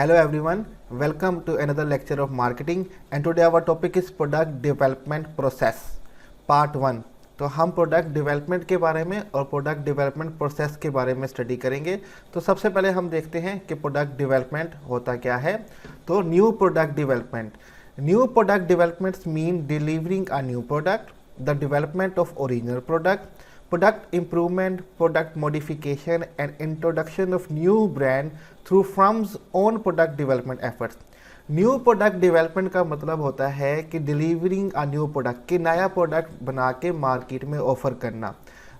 Hello everyone, welcome to another lecture of marketing and today our topic is product development process part 1। तो हम product development के बारे में और product development process के बारे में स्टडी करेंगे। तो सबसे पहले हम देखते हैं कि प्रोडक्ट डेवलपमेंट होता क्या है। तो new product developments mean delivering a new product, the development of original product, product improvement, product modification and introduction of new brand through firm's own product development efforts। New product development का मतलब होता है कि delivering a new product, कि नया product बना के market में ऑफर करना,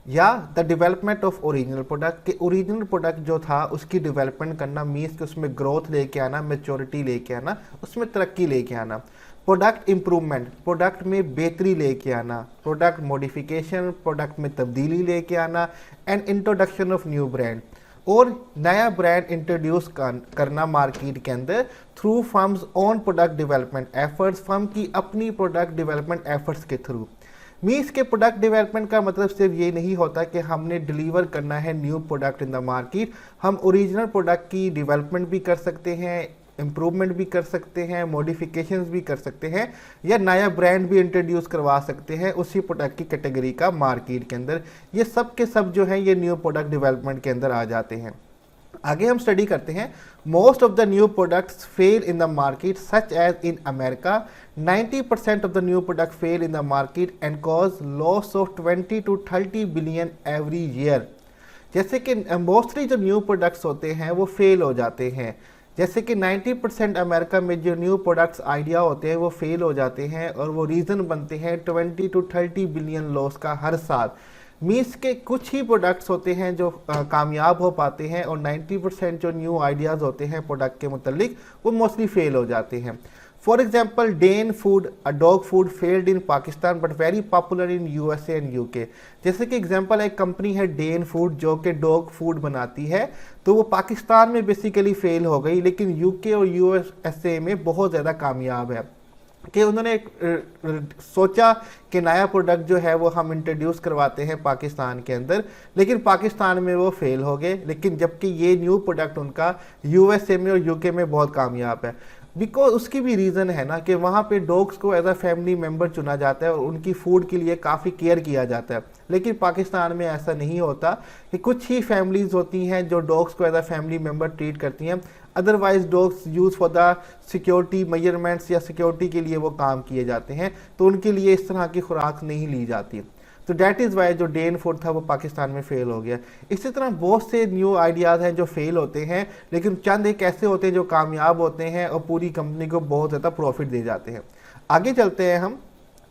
या the development of original product, कि ओरिजिनल प्रोडक्ट जो था उसकी डेवलपमेंट करना, मीन्स कि उसमें ग्रोथ लेके आना, मैच्योरिटी लेके आना, उसमें तरक्की लेके आना। प्रोडक्ट इम्प्रूवमेंट, प्रोडक्ट में बेहतरी लेके आना, प्रोडक्ट मॉडिफिकेशन, प्रोडक्ट में तब्दीली लेके आना, and introduction of new brand, और नया ब्रांड इंट्रोड्यूस करना मार्केट के अंदर through firms own product development efforts, firm की अपनी प्रोडक्ट डेवलपमेंट एफर्ट्स के थ्रू। मीन्स के प्रोडक्ट डेवलपमेंट का मतलब सिर्फ ये नहीं होता कि हमने डिलीवर करना है new product in the market, हम ओरिजिनल प्रोडक्ट की डेवलपमेंट भी कर सकते हैं, इम्प्रूवमेंट भी कर सकते हैं, मॉडिफिकेशंस भी कर सकते हैं, या नया ब्रांड भी इंट्रोड्यूस करवा सकते हैं उसी प्रोडक्ट की कैटेगरी का मार्केट के अंदर। ये सब के सब जो है ये न्यू प्रोडक्ट डेवलपमेंट के अंदर आ जाते हैं। आगे हम स्टडी करते हैं। Most of the new products fail in the market such as in America 90% of the new product fail in the market and cause loss of 20 to 30 billion every year. जैसे कि मोस्टली जो new products होते हैं वो fail हो जाते हैं, जैसे कि 90% अमेरिका में जो न्यू प्रोडक्ट्स आइडिया होते हैं वो फेल हो जाते हैं, और वो रीज़न बनते हैं 20 to 30 बिलियन लॉस का हर साल। मीन्स के कुछ ही प्रोडक्ट्स होते हैं जो कामयाब हो पाते हैं, और 90% जो न्यू आइडियाज़ होते हैं प्रोडक्ट के मुतल्लिक वो मोस्टली फेल हो जाते हैं। For example den food, a dog food failed in Pakistan but very popular in USA and UK. जैसे कि एग्जांपल एक कंपनी है डेन फूड जो कि डॉग फूड बनाती है, तो वो पाकिस्तान में बेसिकली फेल हो गई, लेकिन यूके और यूएसए में बहुत ज़्यादा कामयाब है। कि उन्होंने सोचा कि नया प्रोडक्ट जो है वो हम इंट्रोड्यूस करवाते हैं पाकिस्तान के अंदर, लेकिन पाकिस्तान में वो फेल हो गए, लेकिन जबकि ये न्यू प्रोडक्ट उनका यूएसए में और यूके में बहुत कामयाब है। बिकॉज उसकी भी रीज़न है ना कि वहाँ पे डॉग्स को एज अ फैमिली मेम्बर चुना जाता है और उनकी फूड के लिए काफ़ी केयर किया जाता है, लेकिन पाकिस्तान में ऐसा नहीं होता, कि कुछ ही फैमिलीज़ होती हैं जो डॉग्स को as a family member treat करती हैं, otherwise dogs use for the security measurements या सिक्योरिटी के लिए वो काम किए जाते हैं, तो उनके लिए इस तरह की खुराक नहीं ली जाती। तो डैट इज़ वाई जो डेन फूड था वो पाकिस्तान में फेल हो गया। इसी तरह बहुत से न्यू आइडियाज़ हैं जो फेल होते हैं, लेकिन चंद एक ऐसे होते हैं जो कामयाब होते हैं और पूरी कंपनी को बहुत ज़्यादा प्रॉफिट दे जाते हैं। आगे चलते हैं हम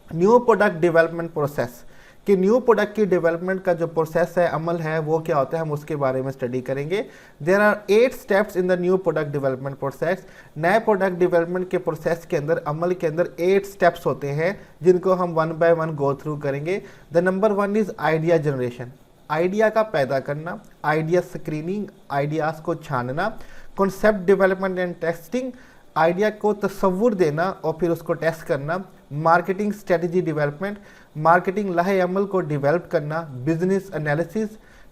न्यू प्रोडक्ट डेवलपमेंट प्रोसेस, कि न्यू प्रोडक्ट की डेवलपमेंट का जो प्रोसेस है, अमल है, वो क्या होता है, हम उसके बारे में स्टडी करेंगे। There are 8 steps in the new product development process. नए प्रोडक्ट डेवलपमेंट के प्रोसेस के अंदर, अमल के अंदर 8 स्टेप्स होते हैं जिनको हम 1 by 1 गो थ्रू करेंगे। The number 1 is idea generation, idea का पैदा करना, आइडिया स्क्रीनिंग, आइडियाज़ को छानना, concept development and testing, idea को तस्वुर देना और फिर उसको टेस्ट करना, मार्केटिंग स्ट्रेटजी डेवलपमेंट, मार्केटिंग लाहे अमल को डेवलप करना, बिजनेस एनालिसिस,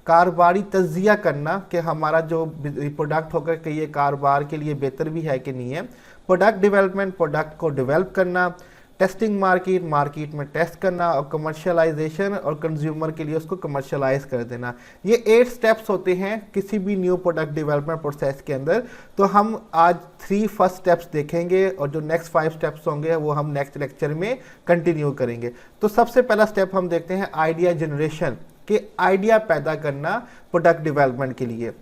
कारोबारी तज्जिया करना कि हमारा जो प्रोडक्ट होगा कि ये कारोबार के लिए बेहतर भी है कि नहीं है, प्रोडक्ट डेवलपमेंट, प्रोडक्ट को डेवलप करना, टेस्टिंग मार्केट, मार्केट में टेस्ट करना, और कमर्शलाइजेशन और कंज्यूमर के लिए उसको कमर्शलाइज कर देना। ये 8 स्टेप्स होते हैं किसी भी न्यू प्रोडक्ट डेवलपमेंट प्रोसेस के अंदर। तो हम आज 3 फर्स्ट स्टेप्स देखेंगे और जो नेक्स्ट 5 स्टेप्स होंगे वो हम नेक्स्ट लेक्चर में कंटिन्यू करेंगे। तो सबसे पहला स्टेप हम देखते हैं आइडिया जनरेशन, कि आइडिया पैदा करना प्रोडक्ट डेवलपमेंट के लिए।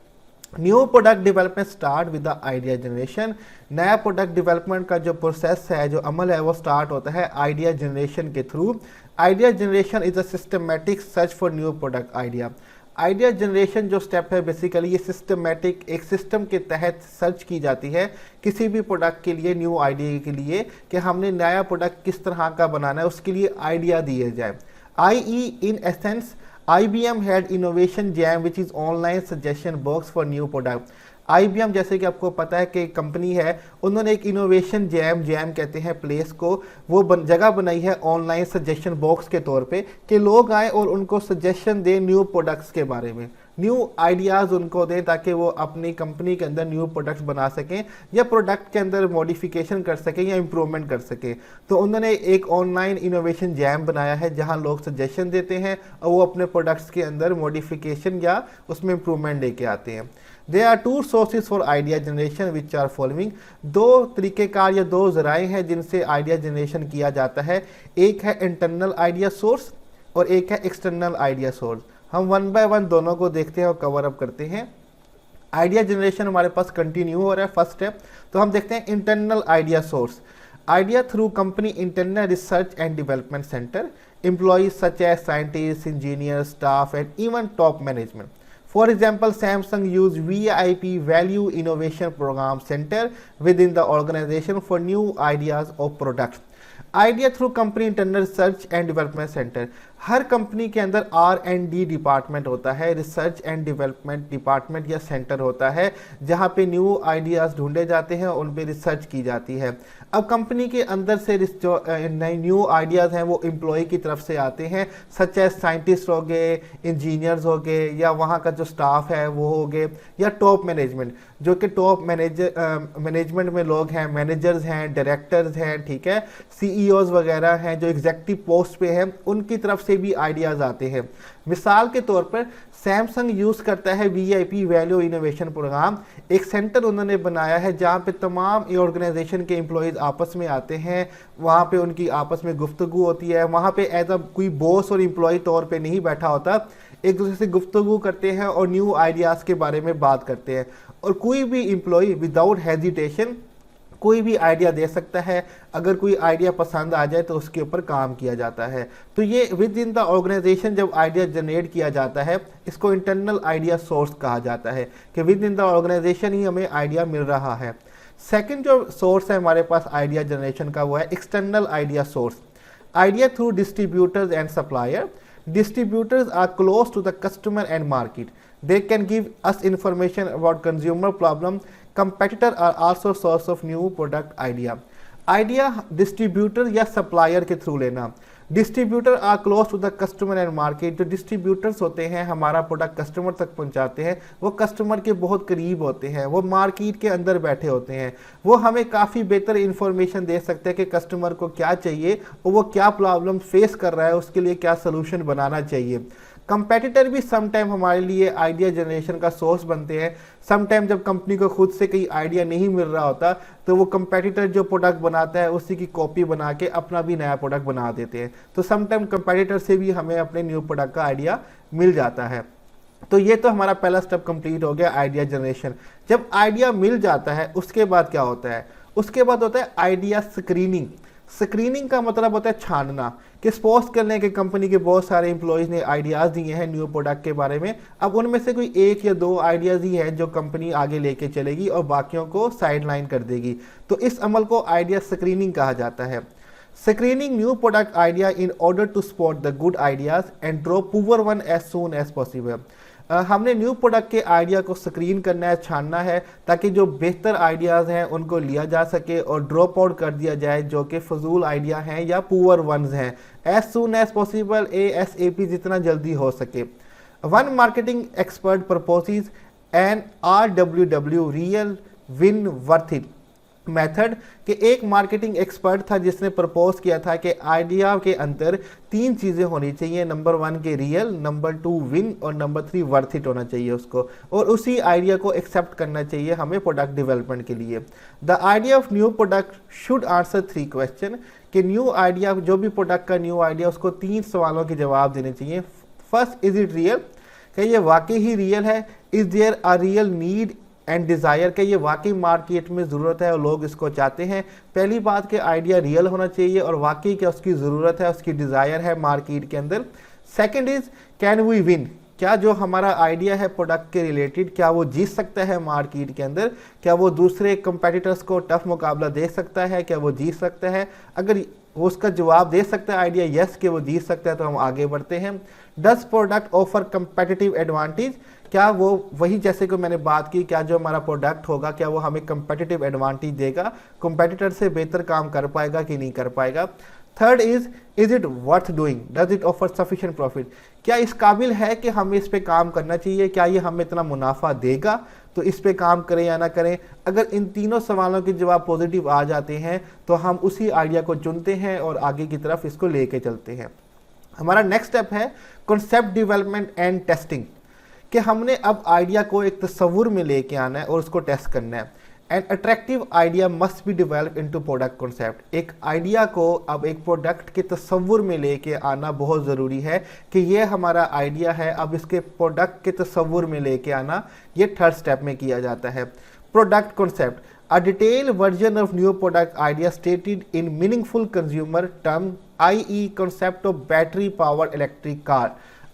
New product development start with the idea generation. नया प्रोडक्ट डेवलपमेंट का जो प्रोसेस है, जो अमल है, वो स्टार्ट होता है आइडिया जनरेशन के through. Idea generation is a systematic search for new product idea. Idea generation जो स्टेप है बेसिकली ये सिस्टमेटिक, एक सिस्टम के तहत सर्च की जाती है किसी भी प्रोडक्ट के लिए, न्यू आइडिया के लिए, कि हमने नया प्रोडक्ट किस तरह का बनाना है, उसके लिए आइडिया दिए जाए। i.e. in essence IBM had innovation jam which is online suggestion box for new product। IBM जैसे कि आपको पता है कि कंपनी है, उन्होंने एक इनोवेशन जैम कहते हैं प्लेस को, वो जगह बनाई है ऑनलाइन सजेशन बॉक्स के तौर पे, कि लोग आए और उनको सजेशन दें न्यू प्रोडक्ट्स के बारे में। न्यू आइडियाज़ उनको दें ताकि वो अपनी कंपनी के अंदर न्यू प्रोडक्ट्स बना सकें या प्रोडक्ट के अंदर मॉडिफिकेशन कर सकें या इम्प्रूवमेंट कर सकें। तो उन्होंने एक ऑनलाइन इनोवेशन जैम बनाया है जहां लोग सजेशन देते हैं और वो अपने प्रोडक्ट्स के अंदर मॉडिफिकेशन या उसमें इम्प्रूवमेंट लेके आते हैं। There are two sources for idea generation which are following। दो तरीक़ेकार या दो ज़राए हैं जिनसे आइडिया जनरेशन किया जाता है। एक है इंटरनल आइडिया सोर्स और एक है एक्सटर्नल आइडिया सोर्स। हम वन बाय वन दोनों को देखते हैं और कवर अप करते हैं। आइडिया जनरेशन हमारे पास कंटिन्यू हो रहा है फर्स्ट स्टेप। तो हम देखते हैं internal idea source. Idea through company internal research and development centre, employees such as scientist, engineer, staff and even top management. For example, Samsung use VIP Value Innovation Program Center within the organization for new ideas of products। Idea through company internal research and development centre. Her company के अंदर R&D department होता है, research and development department या centre होता है जहां पे new ideas ढूंढे जाते हैं, उन पे रिसर्च की जाती है। अब कंपनी के अंदर से जो नए न्यू आइडियाज़ हैं वो एम्प्लॉय की तरफ से आते हैं, सच एज साइंटिस्ट हो गए, इंजीनियर्स हो गए, या वहाँ का जो स्टाफ है वो हो गए, या टॉप मैनेजमेंट जो कि टॉप मैनेजमेंट में लोग हैं, मैनेजर्स हैं, डायरेक्टर्स हैं, ठीक है, CEOs वगैरह हैं जो एग्जेक्टिव पोस्ट पे हैं, उनकी तरफ से भी आइडियाज़ आते हैं। मिसाल के तौर पर सैमसंग यूज़ करता है VIP वैल्यू इनोवेशन प्रोग्राम। एक सेंटर उन्होंने बनाया है जहाँ पे तमाम ऑर्गेनाइजेशन के एम्प्लॉयज़ आपस में आते हैं, वहाँ पे उनकी आपस में गुफ्तगू होती है। वहाँ पे एज अ कोई बॉस और एम्प्लॉय तौर पे नहीं बैठा होता, एक दूसरे से गुफ्तगू करते हैं और न्यू आइडियाज़ के बारे में बात करते हैं। और कोई भी एम्प्लॉय विदाउट हेजिटेशन कोई भी आइडिया दे सकता है। अगर कोई आइडिया पसंद आ जाए तो उसके ऊपर काम किया जाता है। तो ये विद इन द ऑर्गेनाइजेशन जब आइडिया जनरेट किया जाता है, इसको इंटरनल आइडिया सोर्स कहा जाता है कि विद इन द ऑर्गेनाइजेशन ही हमें आइडिया मिल रहा है। सेकंड जो सोर्स है हमारे पास आइडिया जनरेशन का वो है external idea source. Idea through distributors and supplier. Distributors are close to the customer and market. They can give us information about consumer problem. Competitors are also source of new product idea. Idea distributor या supplier के through लेना। Distributor are close to the customer and market. जो distributors होते हैं हमारा product customer तक पहुंचाते हैं, वो कस्टमर के बहुत करीब होते हैं, वो मार्केट के अंदर बैठे होते हैं, वो हमें काफ़ी बेहतर इंफॉर्मेशन दे सकते हैं कि कस्टमर को क्या चाहिए और वो क्या प्रॉब्लम फेस कर रहा है, उसके लिए क्या सोल्यूशन बनाना चाहिए। कंपेटिटर भी समटाइम हमारे लिए आइडिया जनरेशन का सोर्स बनते हैं। समटाइम जब कंपनी को खुद से कोई आइडिया नहीं मिल रहा होता तो वो कंपेटिटर जो प्रोडक्ट बनाता है उसी की कॉपी बना के अपना भी नया प्रोडक्ट बना देते हैं। तो समटाइम कंपेटिटर से भी हमें अपने न्यू प्रोडक्ट का आइडिया मिल जाता है। तो ये तो हमारा पहला स्टेप कंप्लीट हो गया, आइडिया जनरेशन। जब आइडिया मिल जाता है उसके बाद क्या होता है? उसके बाद होता है आइडिया स्क्रीनिंग। स्क्रीनिंग का मतलब होता है छानना, कि सपोज कर लें कि कंपनी के बहुत सारे एम्प्लॉयज़ ने आइडियाज़ दिए हैं न्यू प्रोडक्ट के बारे में। अब उनमें से कोई एक या दो आइडियाज़ ही है जो कंपनी आगे लेके चलेगी और बाकियों को साइडलाइन कर देगी। तो इस अमल को आइडिया स्क्रीनिंग कहा जाता है। Screening new product idea in order to spot the good ideas and drop poor one as soon as possible. हमने न्यू प्रोडक्ट के आइडिया को स्क्रीन करना है, छानना है, ताकि जो बेहतर आइडियाज़ हैं उनको लिया जा सके और ड्रॉप आउट कर दिया जाए जो कि फजूल आइडिया हैं या पुअर वंस हैं। As soon as possible, ASAP, जितना जल्दी हो सके। One marketing expert proposes an RWW real win worth it method कि एक मार्केटिंग एक्सपर्ट था जिसने प्रपोज किया था कि आइडिया के अंदर 3 चीज़ें होनी चाहिए। नंबर 1 के रियल, नंबर 2 विन और नंबर 3 वर्थ इट होना चाहिए उसको, और उसी आइडिया को एक्सेप्ट करना चाहिए हमें प्रोडक्ट डेवलपमेंट के लिए। The idea of new product should answer 3 question कि न्यू आइडिया, जो भी प्रोडक्ट का न्यू आइडिया, उसको 3 सवालों के जवाब देने चाहिए। फर्स्ट, इज इट रियल, कि ये वाकई ही रियल है। Is there a real need and desire, कि ये वाकई मार्केट में ज़रूरत है और लोग इसको चाहते हैं। पहली बात कि आइडिया रियल होना चाहिए और वाकई क्या उसकी ज़रूरत है, उसकी डिज़ायर है मार्केट के अंदर। Second is can we win, क्या जो हमारा आइडिया है प्रोडक्ट के रिलेटेड, क्या वो जीत सकता है मार्केट के अंदर, क्या वो दूसरे कंपेटिटर्स को टफ मुकाबला दे सकता है, क्या वो जीत सकता है। अगर वो उसका जवाब दे सकता है आइडिया यस कि वो जीत सकता है तो हम आगे बढ़ते हैं। Does product offer competitive advantage, क्या वो वही जैसे कि मैंने बात की, क्या जो हमारा प्रोडक्ट होगा क्या वो हमें कंपेटिटिव एडवांटेज देगा, कंपेटिटर से बेहतर काम कर पाएगा कि नहीं कर पाएगा। Third is it worth doing, does it offer sufficient profit, क्या इस काबिल है कि हमें इस पे काम करना चाहिए, क्या ये हमें इतना मुनाफा देगा तो इस पे काम करें या ना करें। अगर इन तीनों सवालों के जवाब पॉजिटिव आ जाते हैं तो हम उसी आइडिया को चुनते हैं और आगे की तरफ इसको लेके चलते हैं। हमारा नेक्स्ट स्टेप है कॉन्सेप्ट डेवलपमेंट एंड टेस्टिंग, कि हमने अब आइडिया को एक तस्वुर में लेके आना है और उसको टेस्ट करना है। An attractive idea must be develop into product concept, एक आइडिया को अब एक प्रोडक्ट के तस्वुर में लेके आना बहुत ज़रूरी है कि ये हमारा आइडिया है, अब इसके प्रोडक्ट के तस्वुर में लेके आना ये थर्ड स्टेप में किया जाता है। Product concept, a detailed version of new product idea stated in meaningful consumer term, i.e. concept of battery power electric car।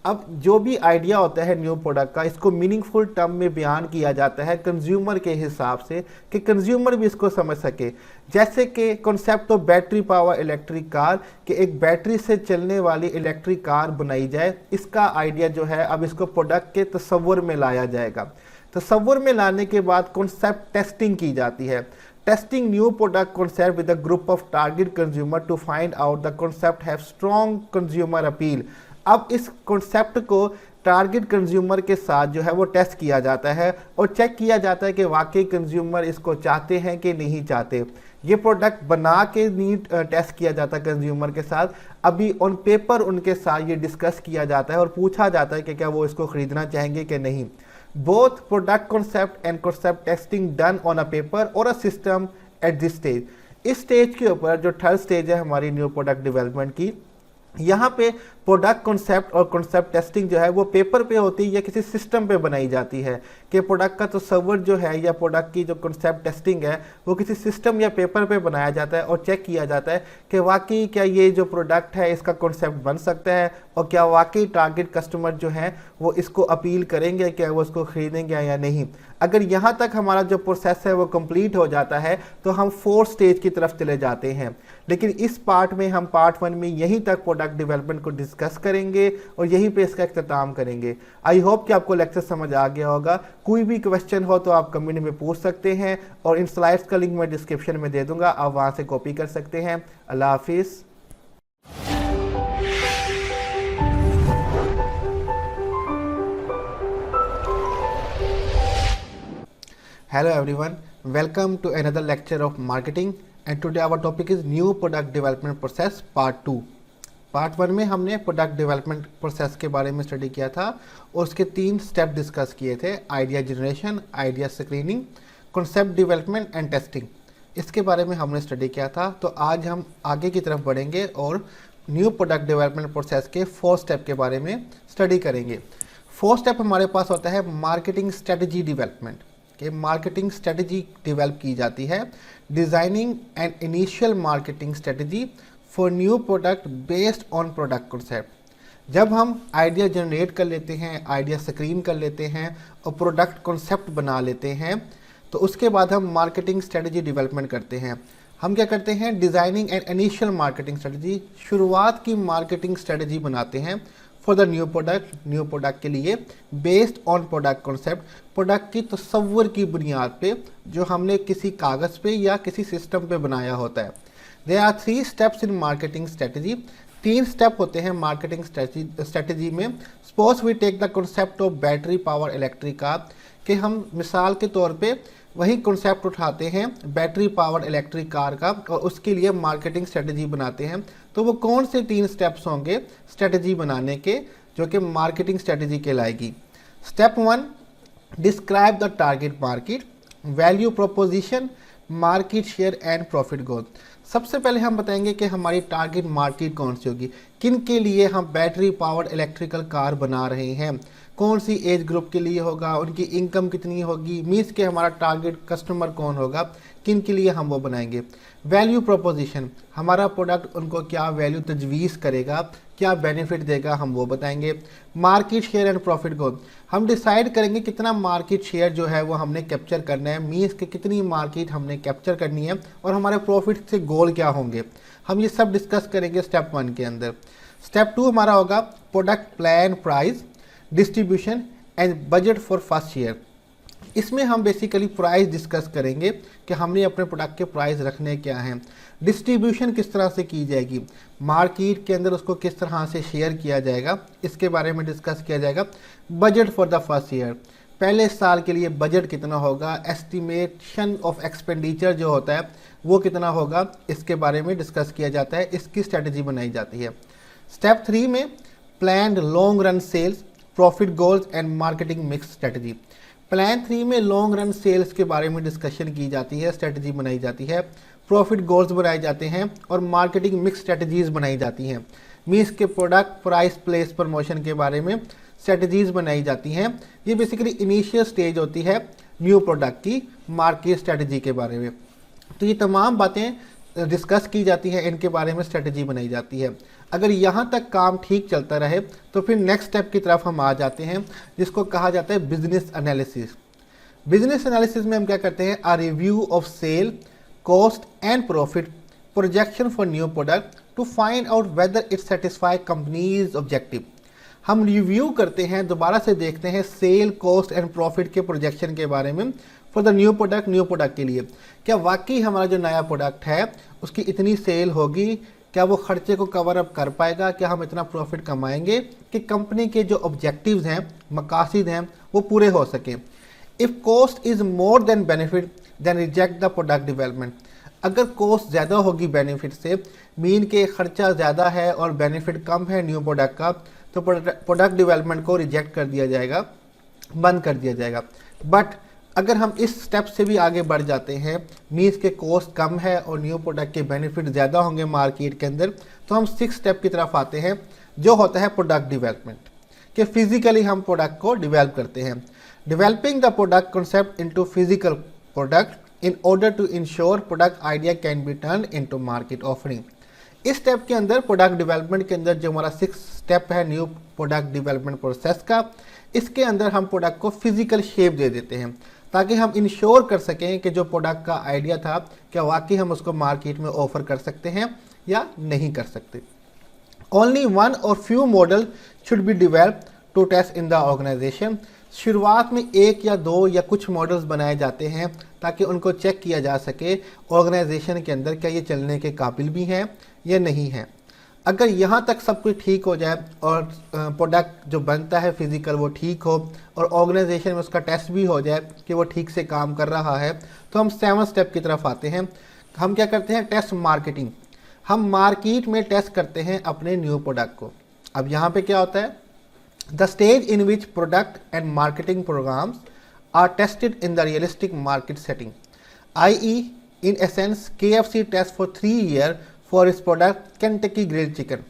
अब जो भी आइडिया होता है न्यू प्रोडक्ट का, इसको मीनिंगफुल टर्म में बयान किया जाता है कंज्यूमर के हिसाब से कि कंज्यूमर भी इसको समझ सके। जैसे कि concept of battery power electric car, कि एक बैटरी से चलने वाली इलेक्ट्रिक कार बनाई जाए, इसका आइडिया जो है अब इसको प्रोडक्ट के तस्वुर में लाया जाएगा। तस्वुर में लाने के बाद कॉन्सेप्ट टेस्टिंग की जाती है। Testing new product concept with a group of target consumer to find out the concept have strong consumer appeal. अब इस कॉन्सेप्ट को टारगेट कंज्यूमर के साथ जो है वो टेस्ट किया जाता है और चेक किया जाता है कि वाकई कंज्यूमर इसको चाहते हैं कि नहीं चाहते। ये प्रोडक्ट बना के नहीं टेस्ट किया जाता कंज्यूमर के साथ, अभी ऑन पेपर उनके साथ ये डिस्कस किया जाता है और पूछा जाता है कि क्या वो इसको ख़रीदना चाहेंगे कि नहीं। Both product concept and concept testing done on a paper or a system at this stage। इस स्टेज के ऊपर जो थर्ड स्टेज है हमारी न्यू प्रोडक्ट डेवलपमेंट की, यहाँ पे प्रोडक्ट कॉन्सेप्ट और कॉन्सेप्ट टेस्टिंग जो है वो पेपर पे होती है या किसी सिस्टम पे बनाई जाती है, कि प्रोडक्ट का तस्वर जो है या प्रोडक्ट की जो कॉन्सेप्ट टेस्टिंग है वो किसी सिस्टम या पेपर पे बनाया जाता है और चेक किया जाता है कि वाकई क्या ये जो प्रोडक्ट है इसका कॉन्सेप्ट बन सकता है और क्या वाकई टारगेट कस्टमर जो हैं वो इसको अपील करेंगे, क्या वो इसको खरीदेंगे या नहीं। अगर यहाँ तक हमारा जो प्रोसेस है वो कंप्लीट हो जाता है तो हम फोर्थ स्टेज की तरफ चले जाते हैं। लेकिन इस पार्ट में हम पार्ट 1 में यहीं तक प्रोडक्ट डेवलपमेंट को डिस्कस करेंगे और यहीं पे इसका इख्तिताम करेंगे। आई होप कि आपको लेक्चर समझ आ गया होगा। कोई भी क्वेश्चन हो तो आप कमेंट में पूछ सकते हैं और इन स्लाइड्स का लिंक मैं डिस्क्रिप्शन में दे दूंगा, आप वहाँ से कॉपी कर सकते हैं। अल्लाह हाफिज़। Hello everyone, welcome to another lecture of marketing and today our topic is new product development process part 2। Part 1 में हमने प्रोडक्ट डेवलपमेंट प्रोसेस के बारे में स्टडी किया था और उसके 3 स्टेप डिस्कस किए थे, idea generation, idea screening, concept development and testing. इसके बारे में हमने स्टडी किया था। तो आज हम आगे की तरफ बढ़ेंगे और न्यू प्रोडक्ट डेवलपमेंट प्रोसेस के 4 स्टेप के बारे में स्टडी करेंगे। 4 स्टेप हमारे पास होता है मार्केटिंग स्ट्रेटजी डेवलपमेंट, कि मार्केटिंग स्ट्रेटजी डेवलप की जाती है। Designing and initial marketing strategy for new product based on product concept. जब हम आइडिया जनरेट कर लेते हैं, आइडिया स्क्रीन कर लेते हैं और प्रोडक्ट कॉन्सेप्ट बना लेते हैं तो उसके बाद हम मार्केटिंग स्ट्रेटजी डेवलपमेंट करते हैं। हम क्या करते हैं, designing and initial marketing strategy, शुरुआत की मार्केटिंग स्ट्रेटजी बनाते हैं फॉर द न्यू प्रोडक्ट के लिए based on product concept, product की तस्वुर की बुनियाद पे जो हमने किसी कागज़ पे या किसी सिस्टम पे बनाया होता है। There are 3 steps in marketing strategy. 3 step होते हैं मार्केटिंग स्ट्रेटजी में। Suppose we take the concept of battery power electric car, कि हम मिसाल के तौर पे वही कॉन्सेप्ट उठाते हैं बैटरी पावर इलेक्ट्रिक कार का और उसके लिए मार्केटिंग स्ट्रेटजी बनाते हैं। तो वो कौन से 3 स्टेप्स होंगे स्ट्रेटजी बनाने के जो कि मार्केटिंग स्ट्रेटजी कहलाएगी। Step 1, describe the target market, value proposition, market share and profit growth. सबसे पहले हम बताएंगे कि हमारी टारगेट मार्केट कौन सी होगी, किन के लिए हम बैटरी पावर्ड इलेक्ट्रिकल कार बना रहे हैं, कौन सी एज ग्रुप के लिए होगा, उनकी इनकम कितनी होगी, मीन्स के हमारा टारगेट कस्टमर कौन होगा, किन के लिए हम वो बनाएंगे। वैल्यू प्रोपोजिशन, हमारा प्रोडक्ट उनको क्या वैल्यू तजवीज़ करेगा, क्या बेनिफिट देगा, हम वो बताएंगे। Market share and profit growth, हम डिसाइड करेंगे कितना मार्केट शेयर जो है वो हमने कैप्चर करना है, मीन्स कि कितनी मार्केट हमने कैप्चर करनी है और हमारे प्रॉफिट से गोल क्या होंगे, हम ये सब डिस्कस करेंगे स्टेप 1 के अंदर। स्टेप 2 हमारा होगा product plan, price, distribution and budget for first year. इसमें हम बेसिकली प्राइस डिस्कस करेंगे कि हमने अपने प्रोडक्ट के प्राइस रखने क्या हैं, डिस्ट्रीब्यूशन किस तरह से की जाएगी, मार्केट के अंदर उसको किस तरह से शेयर किया जाएगा, इसके बारे में डिस्कस किया जाएगा। Budget for the first year, पहले साल के लिए बजट कितना होगा, एस्टिमेशन ऑफ एक्सपेंडिचर जो होता है वो कितना होगा, इसके बारे में डिस्कस किया जाता है, इसकी स्ट्रेटजी बनाई जाती है। स्टेप 3 में planned long run sales, profit goals and marketing mix strategy. Plan 3 में लॉन्ग रन सेल्स के बारे में डिस्कशन की जाती है, स्ट्रेटजी बनाई जाती है, प्रॉफिट गोल्स बनाए जाते हैं और मार्केटिंग मिक्स स्ट्रेटजीज बनाई जाती हैं। मीन्स के प्रोडक्ट प्राइस प्लेस प्रमोशन के बारे में स्ट्रेटजीज बनाई जाती हैं। ये बेसिकली इनिशियल स्टेज होती है न्यू प्रोडक्ट की मार्केट स्ट्रेटजी के बारे में। तो ये तमाम बातें डिस्कस की जाती हैं, इनके बारे में स्ट्रेटजी बनाई जाती है। अगर यहाँ तक काम ठीक चलता रहे तो फिर नेक्स्ट स्टेप की तरफ हम आ जाते हैं, जिसको कहा जाता है बिजनेस एनालिसिस। बिजनेस एनालिसिस में हम क्या करते हैं, a review of sale, cost and profit, projection for new product to find out whether it satisfy companies objective. हम रिव्यू करते हैं, दोबारा से देखते हैं सेल, कॉस्ट एंड प्रॉफिट के प्रोजेक्शन के बारे में फॉर द न्यू प्रोडक्ट के लिए। क्या वाकई हमारा जो नया प्रोडक्ट है उसकी इतनी सेल होगी, क्या वो खर्चे को कवर अप कर पाएगा, क्या हम इतना प्रॉफिट कमाएंगे कि कंपनी के जो ऑब्जेक्टिव्स हैं, मकासद हैं, वो पूरे हो सकें। If cost is more than benefit then reject the product development. अगर कॉस्ट ज़्यादा होगी बेनिफिट से, मीन के खर्चा ज़्यादा है और बेनिफिट कम है न्यू प्रोडक्ट का, तो प्रोडक्ट डेवलपमेंट को रिजेक्ट कर दिया जाएगा, बंद कर दिया जाएगा। बट अगर हम इस स्टेप से भी आगे बढ़ जाते हैं, मीन्स के कॉस्ट कम है और न्यू प्रोडक्ट के बेनिफिट ज़्यादा होंगे मार्केट के अंदर, तो हम 6 स्टेप की तरफ आते हैं, जो होता है प्रोडक्ट डेवलपमेंट, कि फिजिकली हम प्रोडक्ट को डेवलप करते हैं। Developing the product concept into physical product in order to ensure product idea can be turn into market offering. इस स्टेप के अंदर, प्रोडक्ट डेवलपमेंट के अंदर, जो हमारा 6 स्टेप है न्यू प्रोडक्ट डेवलपमेंट प्रोसेस का, इसके अंदर हम प्रोडक्ट को फिजिकल शेप दे देते हैं, ताकि हम इंश्योर कर सकें कि जो प्रोडक्ट का आइडिया था, क्या वाकई हम उसको मार्केट में ऑफर कर सकते हैं या नहीं कर सकते। ओनली 1 और few model should be develop to test in the organisation. शुरुआत में 1 या 2 या कुछ मॉडल्स बनाए जाते हैं ताकि उनको चेक किया जा सके ऑर्गेनाइजेशन के अंदर, क्या ये चलने के काबिल भी हैं या नहीं है। अगर यहाँ तक सब कुछ ठीक हो जाए और प्रोडक्ट जो बनता है फिजिकल वो ठीक हो और ऑर्गेनाइजेशन में उसका टेस्ट भी हो जाए कि वो ठीक से काम कर रहा है, तो हम 7 स्टेप की तरफ आते हैं। हम क्या करते हैं, टेस्ट मार्केटिंग। हम मार्केट में टेस्ट करते हैं अपने न्यू प्रोडक्ट को। अब यहाँ पे क्या होता है, the stage in which product and marketing programmes are tested in the realistic market setting, i.e. in essence KFC test for 3 years for its product Kentucky Grilled Chicken.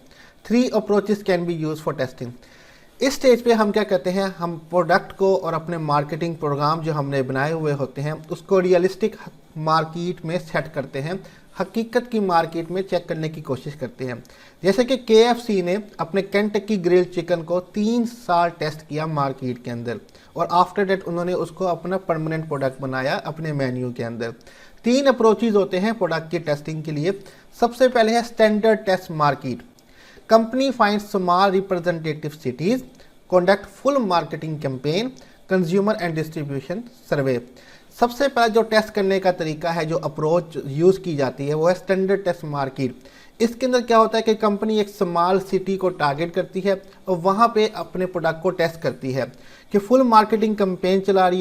3 approaches can be used for testing. इस stage पे हम क्या करते हैं, हम product को और अपने मार्केटिंग प्रोग्राम जो हमने बनाए हुए होते हैं उसको रियलिस्टिक मार्केट में सेट करते हैं, हकीकत की मार्केट में चेक करने की कोशिश करते हैं। जैसे कि KFC ने अपने केंटकी ग्रिल्ड चिकन को 3 साल टेस्ट किया मार्केट के अंदर और आफ्टर डेट उन्होंने उसको अपना परमानेंट प्रोडक्ट बनाया अपने मेन्यू के अंदर। 3 अप्रोचेज होते हैं प्रोडक्ट की टेस्टिंग के लिए। सबसे पहले है standard test market. Company finds small representative cities, conduct full marketing campaign, consumer and distribution survey. सबसे पहले जो टेस्ट करने का तरीका है, जो अप्रोच यूज़ की जाती है, वो है स्टैंडर्ड टेस्ट मार्केट। इसके अंदर क्या होता है कि कंपनी एक स्मॉल सिटी को टारगेट करती है और वहाँ पे अपने प्रोडक्ट को टेस्ट करती है कि फुल मार्केटिंग कैंपेन चला रही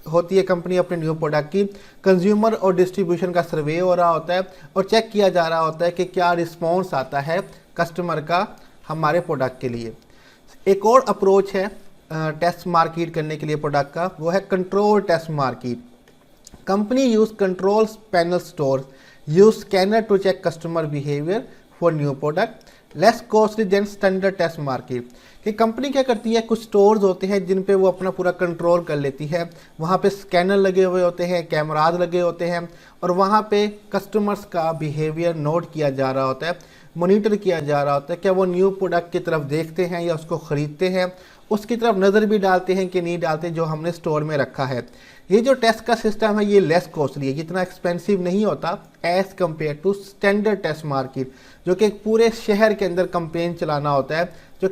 होती है कंपनी अपने न्यू प्रोडक्ट की। कंज्यूमर और डिस्ट्रीब्यूशन का सर्वे हो रहा होता है और चेक किया जा रहा होता है कि क्या रिस्पॉन्स आता है कस्टमर का हमारे प्रोडक्ट के लिए। एक और अप्रोच है टेस्ट मार्केट करने के लिए प्रोडक्ट का, वो है control test market. Company use control panel store, use scanner to check customer behaviour for new product, less costly than standard test market. कि कंपनी क्या करती है, कुछ स्टोर्स होते हैं जिन पे वो अपना पूरा कंट्रोल कर लेती है, वहाँ पे स्कैनर लगे हुए होते हैं, कैमराज लगे होते हैं और वहाँ पे कस्टमर्स का बिहेवियर नोट किया जा रहा होता है, मॉनिटर किया जा रहा होता है, क्या वो न्यू प्रोडक्ट की तरफ देखते हैं या उसको ख़रीदते हैं उसकी तरफ नज़र भी डालते हैं कि नहीं डालते जो हमने स्टोर में रखा है। ये जो टेस्ट का सिस्टम है ये लेस कॉस्टली है, इतना एक्सपेंसिव नहीं होता as compare to standard test market, जो कि एक पूरे शहर के अंदर कंपेन चलाना होता है, जो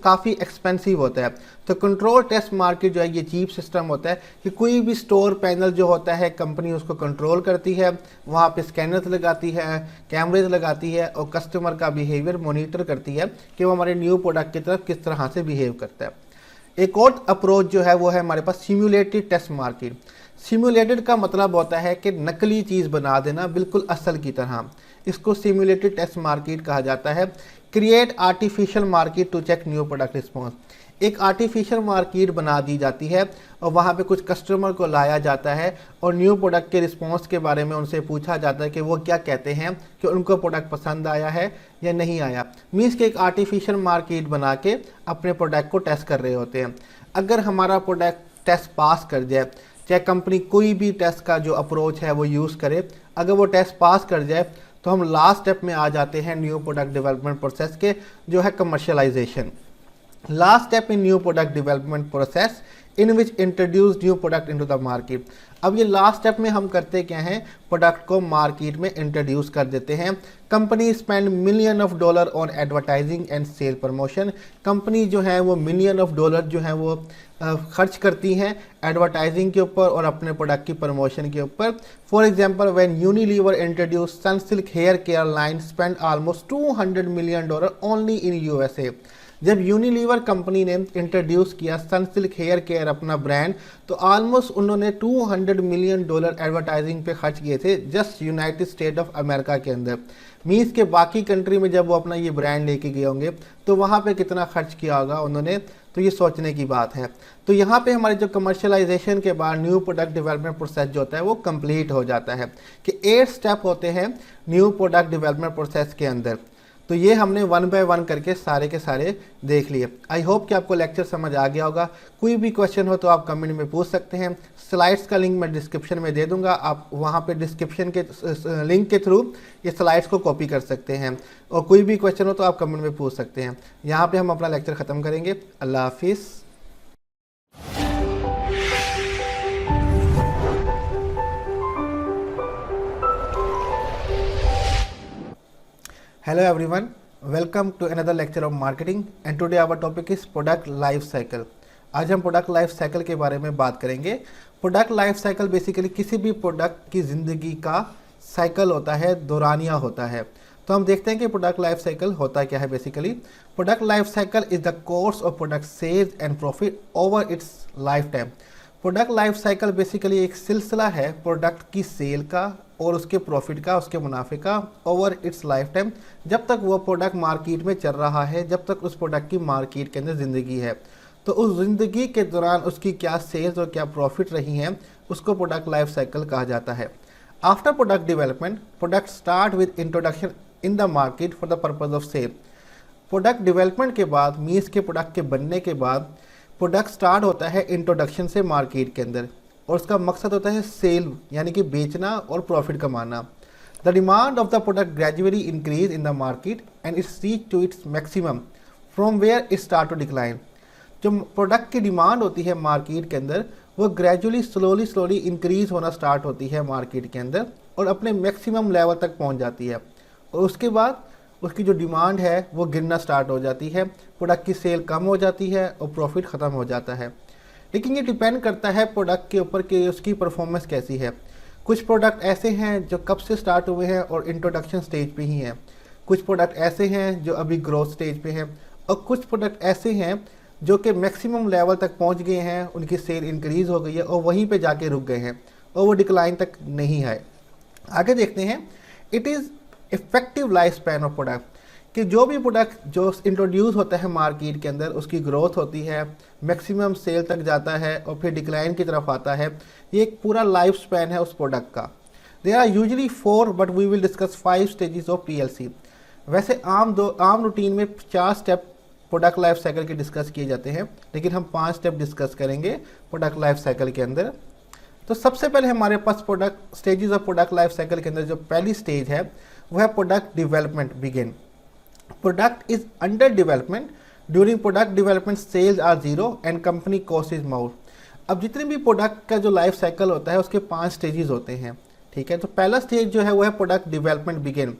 काफ़ी एक्सपेंसिव होता है। तो कंट्रोल टेस्ट मार्केट जो है ये चीप सिस्टम होता है कि कोई भी स्टोर पैनल जो होता है कंपनी उसको कंट्रोल करती है, वहाँ पे स्कैनर्स लगाती है, कैमरेज लगाती है और कस्टमर का बिहेवियर मॉनिटर करती है कि वो हमारे न्यू प्रोडक्ट की तरफ किस तरह से बिहेव करता है। एक और अप्रोच जो है वो है हमारे पास सिम्युलेटेड टेस्ट मार्केट। सिम्युलेटेड का मतलब होता है कि नकली चीज़ बना देना बिल्कुल असल की तरह, इसको सिम्युलेटेड टेस्ट मार्केट कहा जाता है। Create artificial market to check new product response, एक आर्टिफिशियल मार्केट बना दी जाती है और वहाँ पे कुछ कस्टमर को लाया जाता है और न्यू प्रोडक्ट के रिस्पॉन्स के बारे में उनसे पूछा जाता है कि वो क्या कहते हैं, कि उनको प्रोडक्ट पसंद आया है या नहीं आया। मीन्स कि एक आर्टिफिशियल मार्केट बना के अपने प्रोडक्ट को टेस्ट कर रहे होते हैं। अगर हमारा प्रोडक्ट टेस्ट पास कर जाए, चाहे कंपनी कोई भी टेस्ट का जो अप्रोच है वो यूज़ करे, अगर वो टेस्ट पास कर जाए तो हम लास्ट स्टेप में आ जाते हैं न्यू प्रोडक्ट डेवलपमेंट प्रोसेस के, जो है commercialisation. Last step in new product development process in which introduce new product into the market. अब ये लास्ट स्टेप में हम करते क्या हैं, प्रोडक्ट को मार्केट में इंट्रोड्यूस कर देते हैं। Company spend $million on advertising and sale promotion. Company जो है वो $मिलियन जो है वो खर्च करती हैं एडवर्टाइजिंग के ऊपर और अपने प्रोडक्ट की प्रमोशन के ऊपर। For example when Unilever introduce Sunsilk hair care line spend almost $200 million only in USA. जब यूनिलीवर कंपनी ने इंट्रोड्यूस किया सनसिल्क हेयर केयर अपना ब्रांड, तो ऑलमोस्ट उन्होंने $200 मिलियन एडवर्टाइजिंग पे खर्च किए थे just United State of America के अंदर। मीन्स के बाकी कंट्री में जब वो अपना ये ब्रांड लेके गए होंगे तो वहाँ पे कितना खर्च किया होगा उन्होंने, तो ये सोचने की बात है। तो यहाँ पे हमारे जो कमर्शियलाइजेशन के बाद न्यू प्रोडक्ट डेवलपमेंट प्रोसेस जो होता है वो कंप्लीट हो जाता है कि 8 स्टेप होते हैं न्यू प्रोडक्ट डेवलपमेंट प्रोसेस के अंदर। तो ये हमने 1 बाय 1 करके सारे के सारे देख लिए। आई होप कि आपको लेक्चर समझ आ गया होगा। कोई भी क्वेश्चन हो तो आप कमेंट में पूछ सकते हैं। स्लाइड्स का लिंक मैं डिस्क्रिप्शन में दे दूंगा, आप वहाँ पे डिस्क्रिप्शन के लिंक के थ्रू ये स्लाइड्स को कॉपी कर सकते हैं और कोई भी क्वेश्चन हो तो आप कमेंट में पूछ सकते हैं। यहाँ पे हम अपना लेक्चर ख़त्म करेंगे। अल्लाह हाफिज़। Hello everyone, welcome to another lecture of marketing and today our topic is product life cycle। आज हम प्रोडक्ट लाइफ साइकिल के बारे में बात करेंगे। प्रोडक्ट लाइफ साइकिल बेसिकली किसी भी प्रोडक्ट की ज़िंदगी का साइकिल होता है, दौरानिया होता है। तो हम देखते हैं कि प्रोडक्ट लाइफ साइकिल होता क्या है। Basically product life cycle is the course of product sales and profit over its life time. Product life cycle basically एक सिलसिला है प्रोडक्ट की सेल का और उसके प्रॉफिट का, उसके मुनाफे का ओवर इट्स लाइफ टाइम। जब तक वो प्रोडक्ट मार्केट में चल रहा है, जब तक उस प्रोडक्ट की मार्केट के अंदर ज़िंदगी है, तो उस ज़िंदगी के दौरान उसकी क्या सेल्स और क्या प्रॉफिट रही हैं, उसको प्रोडक्ट लाइफ साइकिल कहा जाता है। After product development, product start with introduction in the market for the purpose of sale. Product development के बाद, मीन्स के प्रोडक्ट के बनने के बाद, प्रोडक्ट स्टार्ट होता है इंट्रोडक्शन से मार्केट के अंदर और उसका मकसद होता है सेल, यानी कि बेचना और प्रॉफिट कमाना। The demand of the product gradually increase in the market and its reach to its maximum from where it start to decline. जो प्रोडक्ट की डिमांड होती है मार्केट के अंदर वो ग्रेजुअली स्लोली इंक्रीज होना स्टार्ट होती है मार्केट के अंदर और अपने मैक्सिमम लेवल तक पहुंच जाती है और उसके बाद उसकी जो डिमांड है वो गिरना स्टार्ट हो जाती है, प्रोडक्ट की सेल कम हो जाती है और प्रॉफिट ख़त्म हो जाता है। लेकिन ये डिपेंड करता है प्रोडक्ट के ऊपर कि उसकी परफॉर्मेंस कैसी है। कुछ प्रोडक्ट ऐसे हैं जो कब से स्टार्ट हुए हैं और इंट्रोडक्शन स्टेज पे ही हैं, कुछ प्रोडक्ट ऐसे हैं जो अभी ग्रोथ स्टेज पे हैं और कुछ प्रोडक्ट ऐसे हैं जो कि मैक्सिमम लेवल तक पहुंच गए हैं, उनकी सेल इंक्रीज़ हो गई है और वहीं पे जाके रुक गए हैं और वो डिक्लाइन तक नहीं है। आगे देखते हैं, it is effective life span of product, कि जो भी प्रोडक्ट जो इंट्रोड्यूस होता है मार्केट के अंदर उसकी ग्रोथ होती है, मैक्सिमम सेल तक जाता है और फिर डिक्लाइन की तरफ आता है। ये एक पूरा लाइफ स्पैन है उस प्रोडक्ट का। There are usually 4 but we will discuss 5 stages of PLC। वैसे आम रूटीन में 4 स्टेप प्रोडक्ट लाइफ साइकिल के डिस्कस किए जाते हैं, लेकिन हम 5 स्टेप डिस्कस करेंगे प्रोडक्ट लाइफ साइकिल के अंदर। तो सबसे पहले हमारे पास product stages of product life cycle के अंदर जो पहली स्टेज है वो है product development begin. Product is under development during product development sales are zero and company cost is more. अब जितने भी प्रोडक्ट का जो लाइफ साइकिल होता है उसके 5 स्टेजेस होते हैं, ठीक है। तो पहला स्टेज जो है वो है product development begin.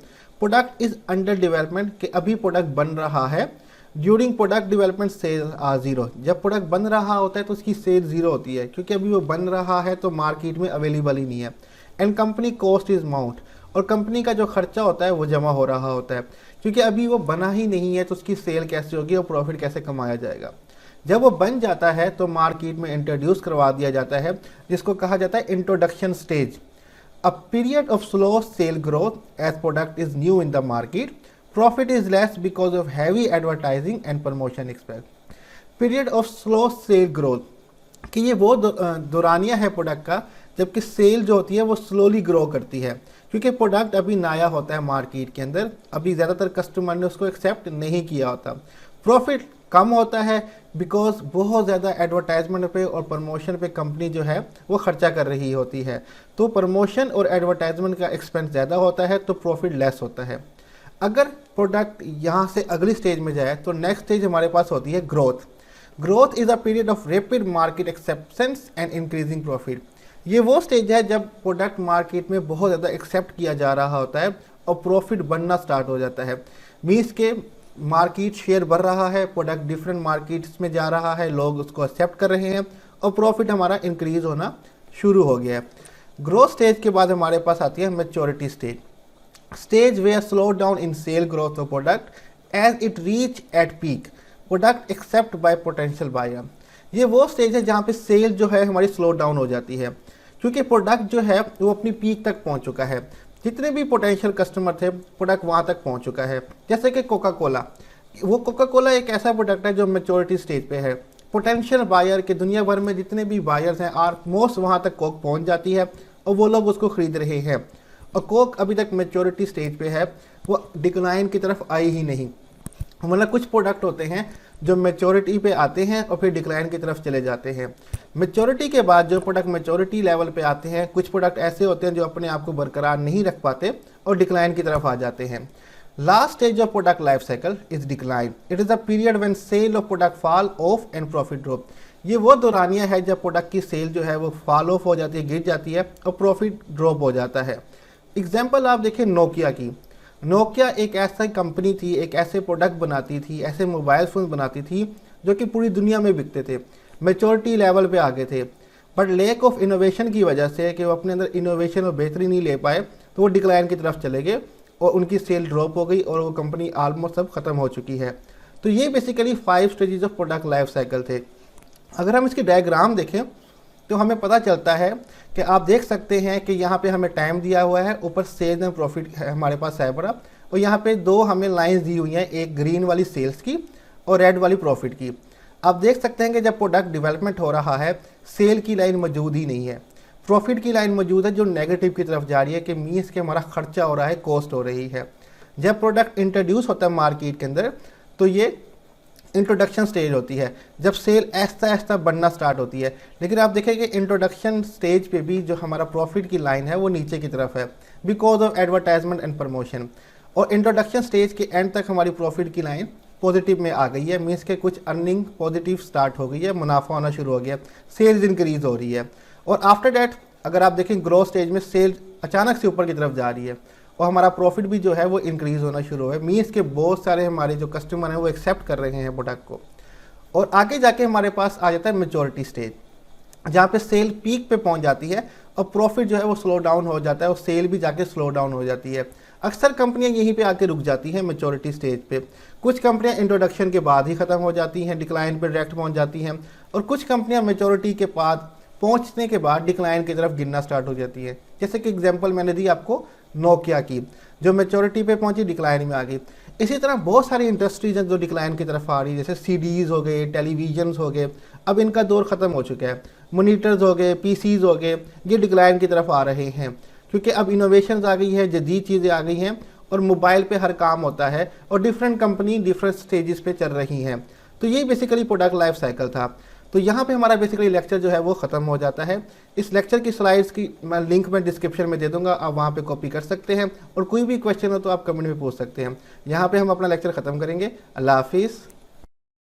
Product is under development, कि अभी प्रोडक्ट बन रहा है। During product development sales are zero, जब प्रोडक्ट बन रहा होता है तो उसकी सेल जीरो होती है, क्योंकि अभी वो बन रहा है तो मार्केट में अवेलेबल ही नहीं है। And company cost is mount, और कंपनी का जो खर्चा होता है वो जमा हो रहा होता है, क्योंकि अभी वो बना ही नहीं है तो उसकी सेल कैसे होगी और प्रॉफिट कैसे कमाया जाएगा। जब वो बन जाता है तो मार्केट में इंट्रोड्यूस करवा दिया जाता है, जिसको कहा जाता है introduction stage. A period of slow sale growth as product is new in the market, profit is less because of heavy advertising and promotion expect. Period of slow sale growth, कि ये वो दौरानिया है प्रोडक्ट का जबकि cell जो होती है वो स्लोली ग्रो करती है, क्योंकि प्रोडक्ट अभी नया होता है मार्केट के अंदर, अभी ज़्यादातर कस्टमर ने उसको एक्सेप्ट नहीं किया होता। प्रॉफिट कम होता है बिकॉज बहुत ज़्यादा एडवर्टाइजमेंट पे और प्रमोशन पे कंपनी जो है वो खर्चा कर रही होती है, तो प्रमोशन और एडवर्टाइजमेंट का एक्सपेंस ज़्यादा होता है तो प्रॉफिट लेस होता है। अगर प्रोडक्ट यहाँ से अगली स्टेज में जाए तो नेक्स्ट स्टेज हमारे पास होती है growth. Growth is a period of rapid market acceptance and increasing profit. ये वो स्टेज है जब प्रोडक्ट मार्केट में बहुत ज़्यादा एक्सेप्ट किया जा रहा होता है और प्रॉफिट बनना स्टार्ट हो जाता है। मीन्स के मार्केट शेयर बढ़ रहा है, प्रोडक्ट डिफरेंट मार्केट्स में जा रहा है, लोग उसको एक्सेप्ट कर रहे हैं और प्रॉफिट हमारा इंक्रीज होना शुरू हो गया है। ग्रोथ स्टेज के बाद हमारे पास आती है maturity stage. Stage where slow down in sale growth of product as it reach at peak, product accept by potential buyer. ये वो स्टेज है जहाँ पे सेल जो है हमारी स्लो डाउन हो जाती है, क्योंकि प्रोडक्ट जो है वो अपनी पीक तक पहुँच चुका है। जितने भी पोटेंशियल कस्टमर थे प्रोडक्ट वहाँ तक पहुँच चुका है। जैसे कि कोका कोला, वो कोका कोला एक ऐसा प्रोडक्ट है जो मैच्योरिटी स्टेज पे है। पोटेंशियल बायर के दुनिया भर में जितने भी बायर्स हैं ऑलमोस्ट वहाँ तक कोक पहुँच जाती है और वो लोग उसको ख़रीद रहे हैं, और कोक अभी तक मैच्योरिटी स्टेज पे है, वो डिक्लाइन की तरफ आई ही नहीं। मतलब कुछ प्रोडक्ट होते हैं जो मैच्योरिटी पे आते हैं और फिर डिक्लाइन की तरफ चले जाते हैं। मैच्योरिटी के बाद जो प्रोडक्ट मैच्योरिटी लेवल पे आते हैं, कुछ प्रोडक्ट ऐसे होते हैं जो अपने आप को बरकरार नहीं रख पाते और डिक्लाइन की तरफ आ जाते हैं। Last stage of product life cycle is decline. It is the period when sale of product fall off and profit drop. ये वो दौरानिया है जब प्रोडक्ट की सेल जो है वो फॉल ऑफ हो जाती है, गिर जाती है और प्रॉफिट ड्रॉप हो जाता है। एग्जाम्पल आप देखिए नोकिया की। नोकिया एक ऐसा कंपनी थी, एक ऐसे प्रोडक्ट बनाती थी, ऐसे मोबाइल फ़ोन बनाती थी जो कि पूरी दुनिया में बिकते थे, मैच्योरिटी लेवल पे आ गए थे, बट लेक ऑफ इनोवेशन की वजह से कि वो अपने अंदर इनोवेशन और बेहतरी नहीं ले पाए तो वो डिक्लाइन की तरफ चले गए और उनकी सेल ड्रॉप हो गई और वो कंपनी ऑलमोस्ट सब ख़त्म हो चुकी है। तो ये basically 5 stages of product life cycle थे। अगर हम इसकी डायग्राम देखें तो हमें पता चलता है कि आप देख सकते हैं कि यहाँ पे हमें टाइम दिया हुआ है, ऊपर सेल्स एंड प्रॉफिट है हमारे पास है बड़ा, और यहाँ पे 2 हमें लाइंस दी हुई हैं, एक ग्रीन वाली सेल्स की और रेड वाली प्रॉफिट की। आप देख सकते हैं कि जब प्रोडक्ट डेवलपमेंट हो रहा है सेल की लाइन मौजूद ही नहीं है, प्रॉफिट की लाइन मौजूद है जो नेगेटिव की तरफ जा रही है, कि मीन्स के हमारा खर्चा हो रहा है, कॉस्ट हो रही है। जब प्रोडक्ट इंट्रोड्यूस होता है मार्केट के अंदर तो ये इंट्रोडक्शन स्टेज होती है, जब सेल ऐसा ऐसा बढ़ना स्टार्ट होती है। लेकिन आप देखें कि इंट्रोडक्शन स्टेज पे भी जो हमारा प्रॉफिट की लाइन है वो नीचे की तरफ है because of advertisement and promotion, और इंट्रोडक्शन स्टेज के एंड तक हमारी प्रॉफिट की लाइन पॉजिटिव में आ गई है, मीन्स के कुछ अर्निंग पॉजिटिव स्टार्ट हो गई है, मुनाफा होना शुरू हो गया, सेल्स इंक्रीज हो रही है। और आफ्टर डैट अगर आप देखें ग्रोथ स्टेज में सेल अचानक से ऊपर की तरफ जा रही है और हमारा प्रॉफिट भी जो है वो इंक्रीज़ होना शुरू है, मीन्स के बहुत सारे हमारे जो कस्टमर हैं वो एक्सेप्ट कर रहे हैं प्रोडक्ट को। और आगे जाके हमारे पास आ जाता है मैच्योरिटी स्टेज, जहाँ पे सेल पीक पे पहुँच जाती है और प्रॉफिट जो है वो स्लो डाउन हो जाता है और सेल भी जाके स्लो डाउन हो जाती है। अक्सर कंपनियां यहीं पे आके रुक जाती हैं मैच्योरिटी स्टेज पे। कुछ कंपनियां इंट्रोडक्शन के बाद ही ख़त्म हो जाती हैं, डिक्लाइन पे डायरेक्ट पहुँच जाती हैं, और कुछ कंपनियाँ मैच्योरिटी के बाद पहुंचने के बाद डिक्लाइन की तरफ गिरना स्टार्ट हो जाती है। जैसे कि एग्जांपल मैंने दी आपको नोकिया की, जो मैच्योरिटी पे पहुंची डिक्लाइन में आ गई। इसी तरह बहुत सारी इंडस्ट्रीज हैं जो डिक्लाइन की तरफ आ रही है, जैसे सीडीज़ हो गए, टेलीविजन्स हो गए, अब इनका दौर ख़त्म हो चुका है। मोनीटर्स हो गए, पीसीज हो गए, ये डिक्लाइन की तरफ आ रहे हैं क्योंकि अब इनोवेशंस आ गई है, जदीद चीज़ें आ गई हैं और मोबाइल पे हर काम होता है और डिफरेंट कंपनी डिफरेंट स्टेजेस पे चल रही हैं। तो ये बेसिकली प्रोडक्ट लाइफ साइकिल था। तो यहाँ पे हमारा बेसिकली लेक्चर जो है वो ख़त्म हो जाता है। इस लेक्चर की स्लाइड्स की मैं लिंक में डिस्क्रिप्शन में दे दूंगा, आप वहाँ पे कॉपी कर सकते हैं और कोई भी क्वेश्चन हो तो आप कमेंट में पूछ सकते हैं। यहाँ पे हम अपना लेक्चर ख़त्म करेंगे। अल्लाह हाफिज़।